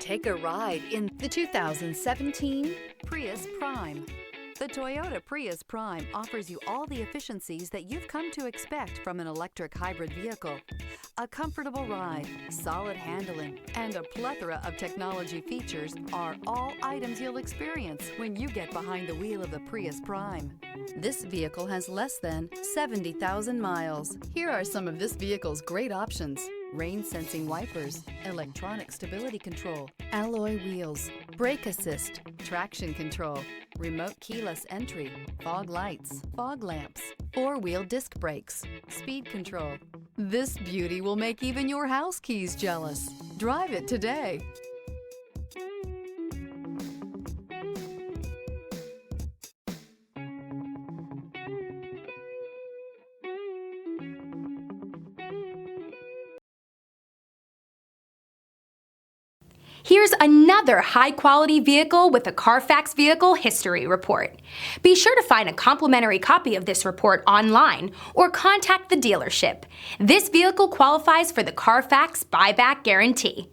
Take a ride in the 2017 Prius Prime. The Toyota Prius Prime offers you all the efficiencies that you've come to expect from an electric hybrid vehicle. A comfortable ride, solid handling, and a plethora of technology features are all items you'll experience when you get behind the wheel of the Prius Prime. This vehicle has less than 70,000 miles. Here are some of this vehicle's great options: rain-sensing wipers, electronic stability control, alloy wheels, brake assist, traction control, remote keyless entry, fog lights, fog lamps, four-wheel disc brakes, speed control. This beauty will make even your house keys jealous. Drive it today. Here's another high-quality vehicle with a Carfax Vehicle History Report. Be sure to find a complimentary copy of this report online or contact the dealership. This vehicle qualifies for the Carfax Buyback Guarantee.